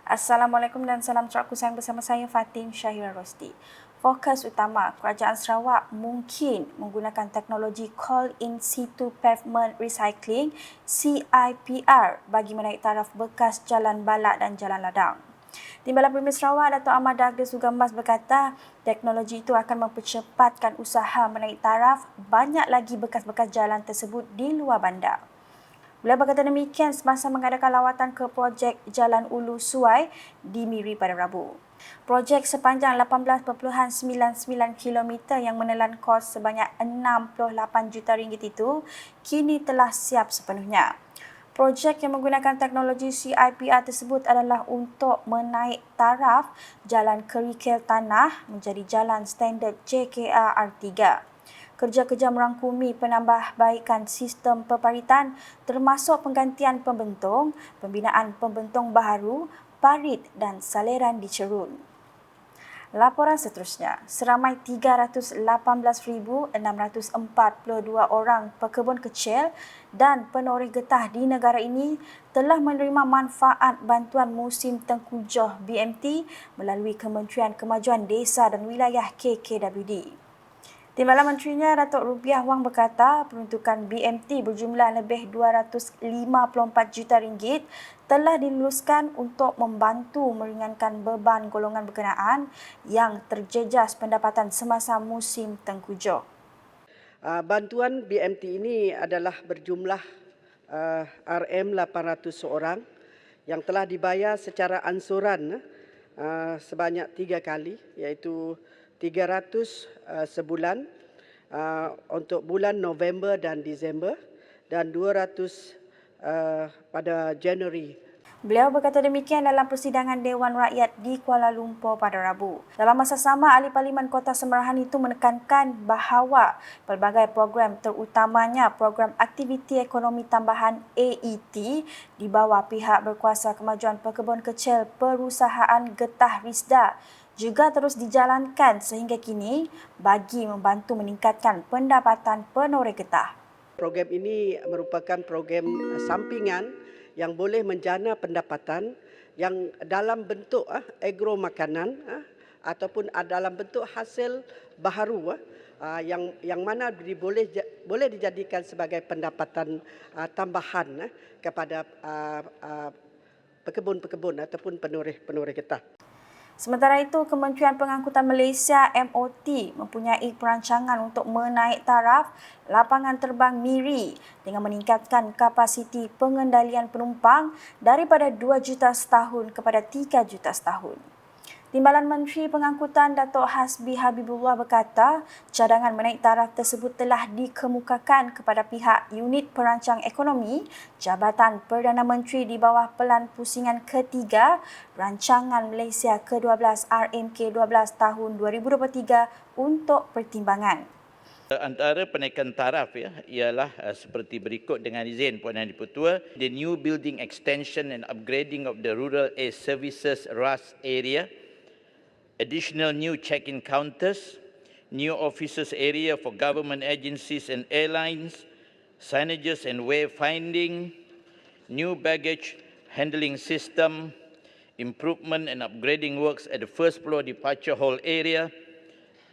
Assalamualaikum dan salam teraku sayang bersama saya Fatin Syahira Rosti. Fokus utama Kerajaan Sarawak mungkin menggunakan teknologi Coal In Situ Pavement Recycling CIPR bagi menaik taraf bekas jalan balak dan jalan ladang. Timbalan Premier Sarawak Dato' Ahmad Dagda Sugambas berkata teknologi itu akan mempercepatkan usaha menaik taraf banyak lagi bekas-bekas jalan tersebut di luar bandar. Beliau berkata demikian semasa mengadakan lawatan ke projek Jalan Ulu Suai di Miri pada Rabu. Projek sepanjang 18.99 km yang menelan kos sebanyak 68 juta ringgit itu kini telah siap sepenuhnya. Projek yang menggunakan teknologi CIPR tersebut adalah untuk menaik taraf jalan kerikil tanah menjadi jalan standard JKR R3. Kerja-kerja merangkumi penambahbaikan sistem peparitan termasuk penggantian pembentung, pembinaan pembentung baharu, parit dan saliran dicerun. Laporan seterusnya, seramai 318,642 orang pekebun kecil dan penoreh getah di negara ini telah menerima manfaat bantuan musim tengkujuh BMT melalui Kementerian Kemajuan Desa dan Wilayah KKWD. Timbalan Menterinya Datuk Rubiah Wang berkata peruntukan BMT berjumlah lebih 254 juta ringgit telah diluluskan untuk membantu meringankan beban golongan berkenaan yang terjejas pendapatan semasa musim tengkujuh. Bantuan BMT ini adalah berjumlah RM800 seorang yang telah dibayar secara ansuran sebanyak 3 kali, iaitu 300 sebulan untuk bulan November dan Disember dan 200 pada Januari. Beliau berkata demikian dalam persidangan Dewan Rakyat di Kuala Lumpur pada Rabu. Dalam masa sama, Ahli Parlimen Kota Semerahan itu menekankan bahawa pelbagai program terutamanya program Aktiviti Ekonomi Tambahan AET di bawah pihak berkuasa Kemajuan Pekebun Kecil Perusahaan Getah Risda juga terus dijalankan sehingga kini bagi membantu meningkatkan pendapatan penoreh getah. Program ini merupakan program sampingan yang boleh menjana pendapatan yang dalam bentuk agro makanan ataupun dalam bentuk hasil baharu yang mana boleh dijadikan sebagai pendapatan tambahan kepada pekebun-pekebun ataupun penoreh getah. Sementara itu, Kementerian Pengangkutan Malaysia MOT mempunyai perancangan untuk menaik taraf lapangan terbang Miri dengan meningkatkan kapasiti pengendalian penumpang daripada 2 juta setahun kepada 3 juta setahun. Timbalan Menteri Pengangkutan Datuk Hasbi Habibullah berkata, cadangan menaik taraf tersebut telah dikemukakan kepada pihak Unit Perancang Ekonomi Jabatan Perdana Menteri di bawah Pelan Pusingan Ketiga Rancangan Malaysia ke-12 RMK12 tahun 2023 untuk pertimbangan. Antara penaikan taraf ialah seperti berikut dengan izin Puan Yang di-Pertua, the new building extension and upgrading of the rural air services RAS area, additional new check-in counters, new offices area for government agencies and airlines, signages and wayfinding, new baggage handling system, improvement and upgrading works at the first floor departure hall area,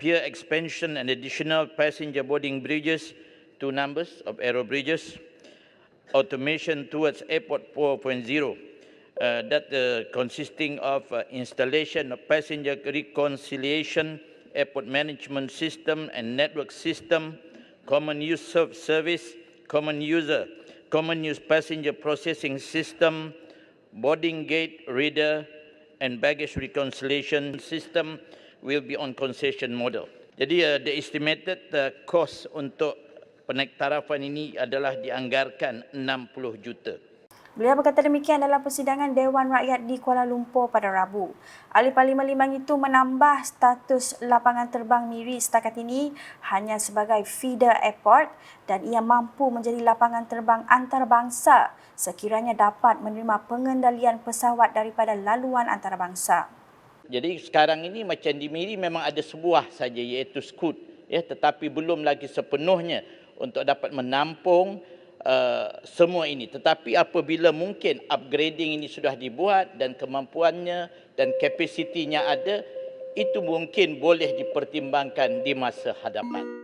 pier expansion and additional passenger boarding bridges, 2 numbers of aero bridges, automation towards Airport 4.0, consisting of installation of passenger reconciliation, airport management system and network system, common use service, common use passenger processing system, boarding gate reader and baggage reconciliation system will be on concession model. Jadi the estimated cost untuk penaik tarafan ini adalah dianggarkan 60 juta. Beliau berkata demikian dalam persidangan Dewan Rakyat di Kuala Lumpur pada Rabu. Ahli Parlimen Limang itu menambah status lapangan terbang Miri setakat ini hanya sebagai feeder airport dan ia mampu menjadi lapangan terbang antarabangsa sekiranya dapat menerima pengendalian pesawat daripada laluan antarabangsa. Jadi sekarang ini macam di Miri memang ada sebuah saja iaitu Scoot, tetapi belum lagi sepenuhnya untuk dapat menampung semua ini. Tetapi apabila mungkin upgrading ini sudah dibuat dan kemampuannya dan kapasitinya ada, itu mungkin boleh dipertimbangkan di masa hadapan.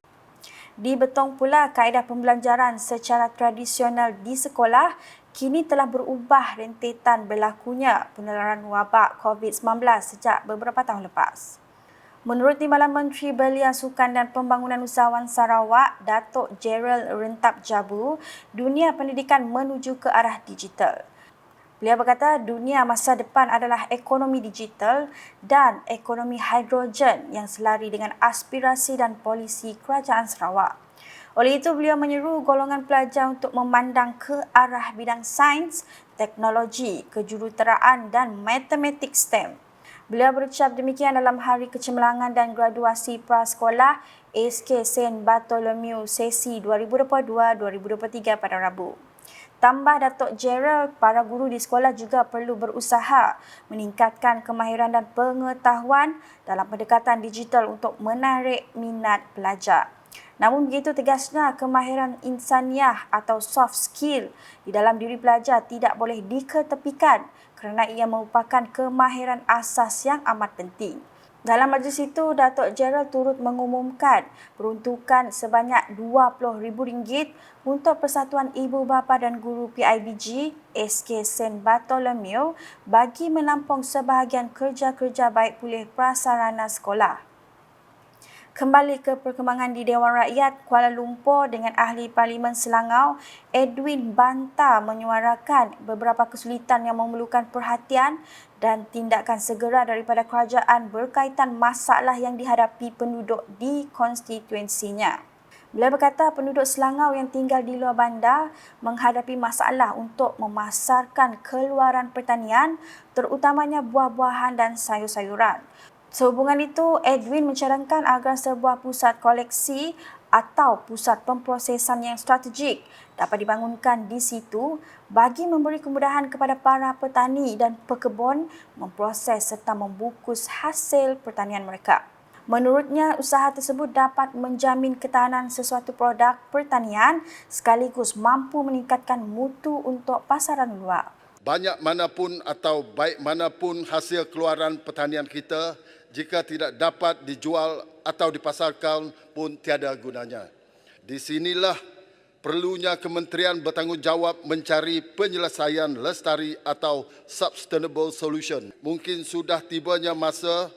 Di Betong pula, kaedah pembelajaran secara tradisional di sekolah kini telah berubah rentetan berlakunya penularan wabak COVID-19 sejak beberapa tahun lepas. Menurut Timbalan Menteri Belia Sukan dan Pembangunan Usahawan Sarawak, Datuk Gerald Rentap Jabu, dunia pendidikan menuju ke arah digital. Beliau berkata dunia masa depan adalah ekonomi digital dan ekonomi hidrogen yang selari dengan aspirasi dan polisi Kerajaan Sarawak. Oleh itu, beliau menyeru golongan pelajar untuk memandang ke arah bidang sains, teknologi, kejuruteraan dan matematik STEM. Beliau berucap demikian dalam Hari Kecemerlangan dan Graduasi Prasekolah SK Saint Bartholomew sesi 2022-2023 pada Rabu. Tambah Datuk Gerald, para guru di sekolah juga perlu berusaha meningkatkan kemahiran dan pengetahuan dalam pendekatan digital untuk menarik minat pelajar. Namun begitu tegasnya, kemahiran insaniah atau soft skill di dalam diri pelajar tidak boleh diketepikan kerana ia merupakan kemahiran asas yang amat penting. Dalam majlis itu, Datuk Gerald turut mengumumkan peruntukan sebanyak RM20,000 untuk Persatuan Ibu Bapa dan Guru PIBG SK Saint Bartholomew bagi menampung sebahagian kerja-kerja baik pulih prasarana sekolah. Kembali ke perkembangan di Dewan Rakyat Kuala Lumpur dengan Ahli Parlimen Selangau, Edwin Banta menyuarakan beberapa kesulitan yang memerlukan perhatian dan tindakan segera daripada kerajaan berkaitan masalah yang dihadapi penduduk di konstituensinya. Beliau berkata penduduk Selangau yang tinggal di luar bandar menghadapi masalah untuk memasarkan keluaran pertanian, terutamanya buah-buahan dan sayur-sayuran. Sehubungan itu, Edwin mencadangkan agar sebuah pusat koleksi atau pusat pemprosesan yang strategik dapat dibangunkan di situ bagi memberi kemudahan kepada para petani dan pekebun memproses serta membungkus hasil pertanian mereka. Menurutnya, usaha tersebut dapat menjamin ketahanan sesuatu produk pertanian sekaligus mampu meningkatkan mutu untuk pasaran luar. Banyak manapun atau baik manapun hasil keluaran pertanian kita, jika tidak dapat dijual atau dipasarkan pun tiada gunanya. Di sinilah perlunya kementerian bertanggungjawab mencari penyelesaian lestari atau sustainable solution. Mungkin sudah tibanya masa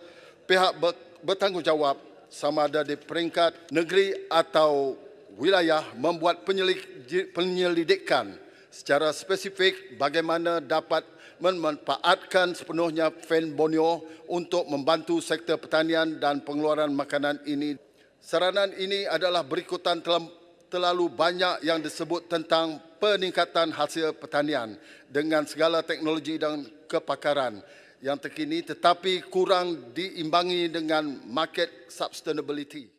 pihak bertanggungjawab sama ada di peringkat negeri atau wilayah membuat penyelidikan secara spesifik bagaimana dapat memanfaatkan sepenuhnya fen Borneo untuk membantu sektor pertanian dan pengeluaran makanan ini. Saranan ini adalah berikutan terlalu banyak yang disebut tentang peningkatan hasil pertanian dengan segala teknologi dan kepakaran yang terkini tetapi kurang diimbangi dengan market sustainability.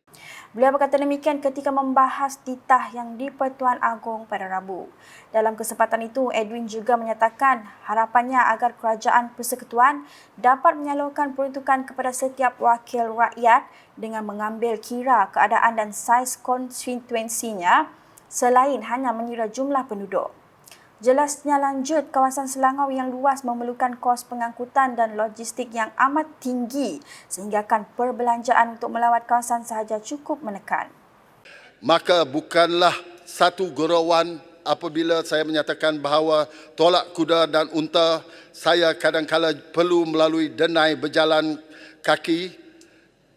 Beliau berkata demikian ketika membahas titah yang di Pertuan Agong pada Rabu. Dalam kesempatan itu, Edwin juga menyatakan harapannya agar Kerajaan Persekutuan dapat menyalurkan peruntukan kepada setiap wakil rakyat dengan mengambil kira keadaan dan saiz konstituensinya selain hanya mengira jumlah penduduk. Jelasnya lanjut, kawasan Selangau yang luas memerlukan kos pengangkutan dan logistik yang amat tinggi sehinggakan perbelanjaan untuk melawat kawasan sahaja cukup menekan. Maka bukanlah satu gurauan apabila saya menyatakan bahawa tolak kuda dan unta saya kadang-kala perlu melalui denai berjalan kaki,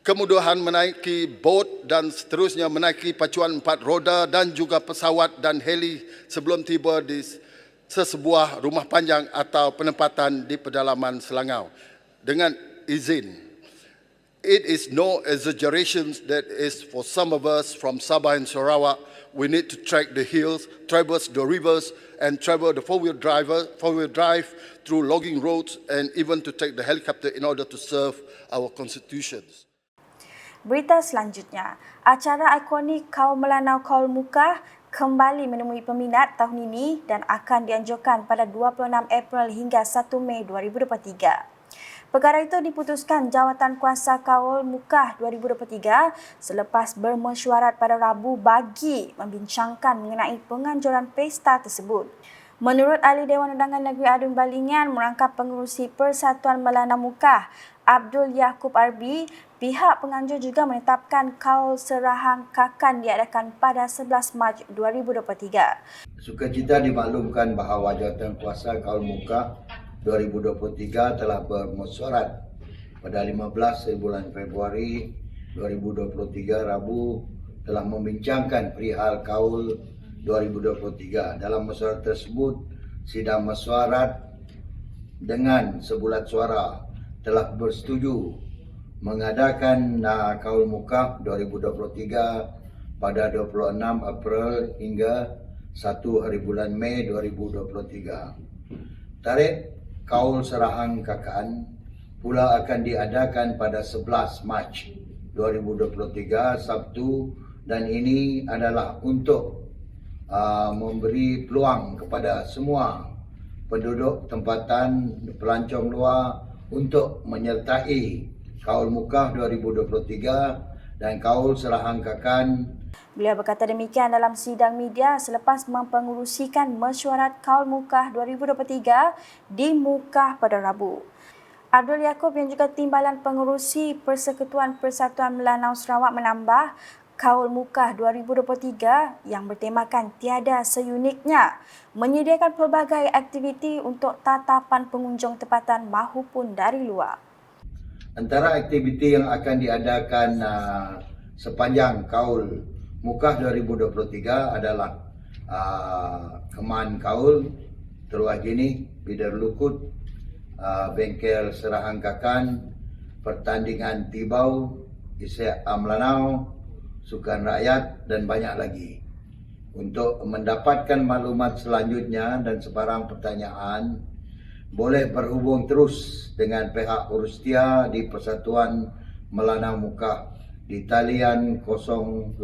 kemudahan menaiki bot dan seterusnya menaiki pacuan 4 roda dan juga pesawat dan heli sebelum tiba di sesebuah rumah panjang atau penempatan di pedalaman Selangau. Dengan izin, it is no exaggeration that is for some of us from Sabah and Sarawak, we need to trek the hills, traverse the rivers and travel the four-wheel drive through logging roads and even to take the helicopter in order to serve our constitutions. Berita selanjutnya, acara ikonik Kaum Melanau Kaul Muka kembali menemui peminat tahun ini dan akan dianjurkan pada 26 April hingga 1 Mei 2023. Perkara itu diputuskan Jawatan Kuasa Kawal Mukah 2023 selepas bermesyuarat pada Rabu bagi membincangkan mengenai penganjuran pesta tersebut. Menurut Ahli Dewan Undangan Negeri Adun Balingan merangkap pengerusi Persatuan Melanau Mukah, Abdul Yaakob Arbi, pihak penganjur juga menetapkan kaul serahang kakan diadakan pada 11 Mac 2023. Sukacita dimaklumkan bahawa Jawatan Kuasa Kawal Mukah 2023 telah bermesyuarat pada 15 bulan Februari 2023 Rabu telah membincangkan perihal kaul 2023. Dalam mesyuarat tersebut, sidang mesyuarat dengan sebulat suara telah bersetuju mengadakan kaul Mukah 2023 pada 26 April hingga 1 hari bulan Mei 2023. Tarikh kaul serahang kakaan pula akan diadakan pada 11 Mac 2023 Sabtu, dan ini adalah untuk memberi peluang kepada semua penduduk tempatan pelancong luar untuk menyertai kaul Mukah 2023 dan kaul serahang kakaan. Beliau berkata demikian dalam sidang media selepas mempengerusikan mesyuarat Kaul Mukah 2023 di Mukah pada Rabu. Abdul Yaakob yang juga timbalan pengerusi Persekutuan Persatuan Melanau Sarawak menambah, Kaul Mukah 2023 yang bertemakan tiada seuniknya menyediakan pelbagai aktiviti untuk tatapan pengunjung tempatan mahupun dari luar. Antara aktiviti yang akan diadakan sepanjang kaul Mukah 2023 adalah keman kaul, teruah jenih, bidar lukut, bengkel serahang kakan, pertandingan tibau, isyak Melanau, sukan rakyat dan banyak lagi. Untuk mendapatkan maklumat selanjutnya dan sebarang pertanyaan, boleh berhubung terus dengan pihak Urustia di Persatuan Melanau Mukah di talian 084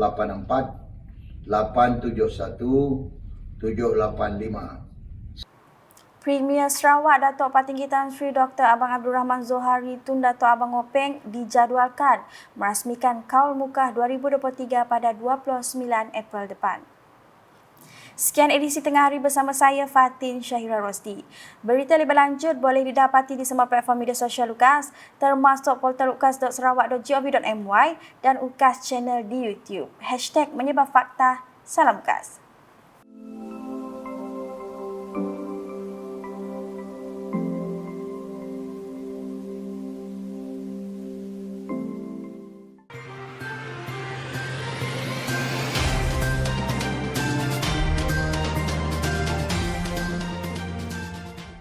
871 785. Premier Sarawak Datuk Patinggi Tan Sri Dr. Abang Abdul Rahman Zohari Tun Datuk Abang Openg dijadualkan merasmikan Kaul Mukah 2023 pada 29 April depan. Sekian edisi Tengah Hari bersama saya Fatin Syahira Rosdi. Berita lebih lanjut boleh didapati di semua platform media sosial UKAS termasuk portal ukas.sarawak.gov.my dan UKAS channel di YouTube. #menyebarfakta. Salam UKAS.